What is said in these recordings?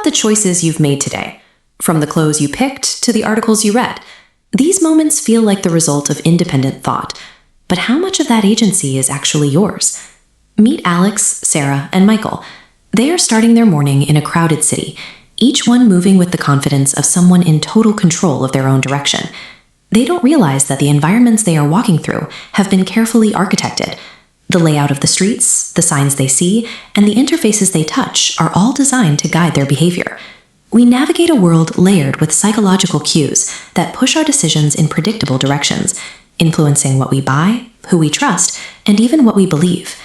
about the choices you've made today? From the clothes you picked to the articles you read. These moments feel like the result of independent thought, but how much of that agency is actually yours? Meet Alex, Sarah, and Michael. They are starting their morning in a crowded city, each one moving with the confidence of someone in total control of their own direction. They don't realize that the environments they are walking through have been carefully architected. The layout of the streets, the signs they see, and the interfaces they touch are all designed to guide their behavior. We navigate a world layered with psychological cues that push our decisions in predictable directions, influencing what we buy, who we trust, and even what we believe.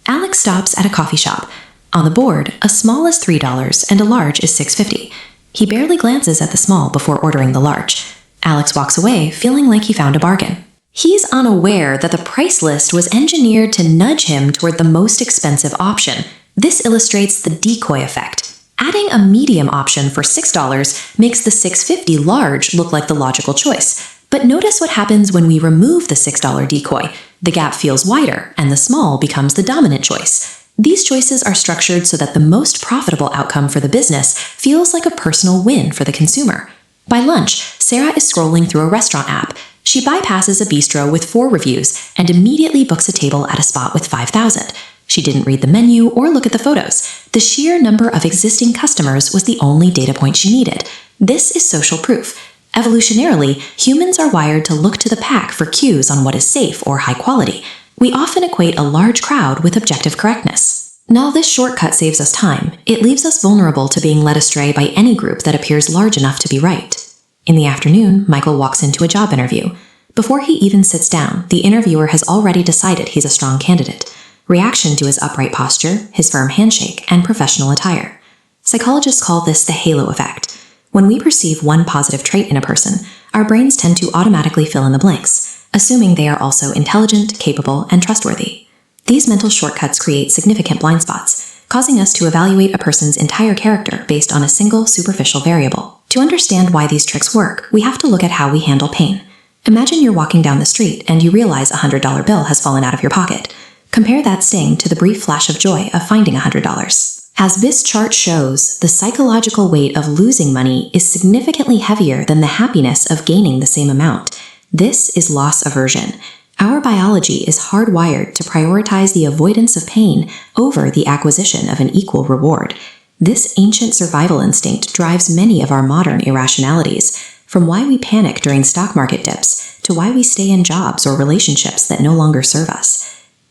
Alex stops at a coffee shop. On the board, a small is $3 and a large is $6.50. He barely glances at the small before ordering the large. Alex walks away feeling like he found a bargain. He's unaware that the price list was engineered to nudge him toward the most expensive option. This illustrates the Decoy Effect. Adding a medium option for $6 makes the $6.50 large look like the logical choice. But notice what happens when we remove the $6 decoy. The gap feels wider, and the small becomes the dominant choice. These choices are structured so that the most profitable outcome for the business feels like a personal win for the consumer. By lunch, Sarah is scrolling through a restaurant app. She bypasses a bistro with 4 reviews and immediately books a table at a spot with 5,000. She didn't read the menu or look at the photos. The sheer number of existing customers was the only data point she needed. This is social proof. Evolutionarily, humans are wired to look to the pack for cues on what is safe or high quality. We often equate a large crowd with objective correctness. While this shortcut saves us time, it leaves us vulnerable to being led astray by any group that appears large enough to be right. In the afternoon, Michael walks into a job interview. Before he even sits down, the interviewer has already decided he's a strong candidate. Reaction to his upright posture, his firm handshake, and professional attire. Psychologists call this the halo effect. When we perceive one positive trait in a person, our brains tend to automatically fill in the blanks, assuming they are also intelligent, capable, and trustworthy. These mental shortcuts create significant blind spots, causing us to evaluate a person's entire character based on a single superficial variable. To understand why these tricks work, we have to look at how we handle pain. Imagine you're walking down the street and you realize a $100 bill has fallen out of your pocket. Compare that sting to the brief flash of joy of finding $100. As this chart shows, the psychological weight of losing money is significantly heavier than the happiness of gaining the same amount. This is loss aversion. Our biology is hardwired to prioritize the avoidance of pain over the acquisition of an equal reward. This ancient survival instinct drives many of our modern irrationalities, from why we panic during stock market dips to why we stay in jobs or relationships that no longer serve us.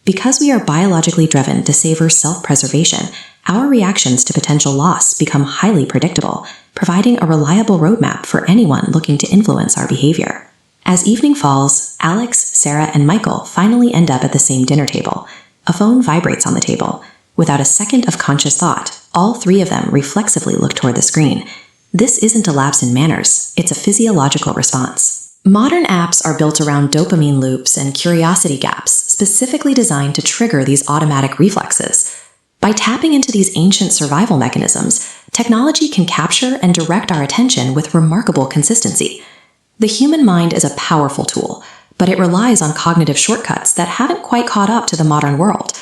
Because we are biologically driven to savor self-preservation, our reactions to potential loss become highly predictable, providing a reliable roadmap for anyone looking to influence our behavior. As evening falls, Alex, Sarah, and Michael finally end up at the same dinner table. A phone vibrates on the table. Without a second of conscious thought, all 3 of them reflexively look toward the screen. This isn't a lapse in manners, it's a physiological response. Modern apps are built around dopamine loops and curiosity gaps, specifically designed to trigger these automatic reflexes. By tapping into these ancient survival mechanisms, technology can capture and direct our attention with remarkable consistency. The human mind is a powerful tool, but it relies on cognitive shortcuts that haven't quite caught up to the modern world.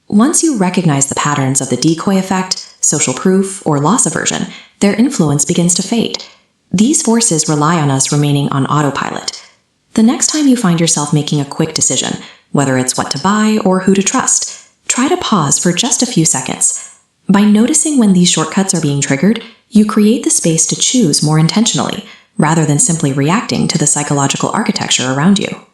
Once you recognize the patterns of the decoy effect, social proof, or loss aversion, their influence begins to fade. These forces rely on us remaining on autopilot. The next time you find yourself making a quick decision, whether it's what to buy or who to trust, try to pause for just a few seconds. By noticing when these shortcuts are being triggered, you create the space to choose more intentionally, rather than simply reacting to the psychological architecture around you.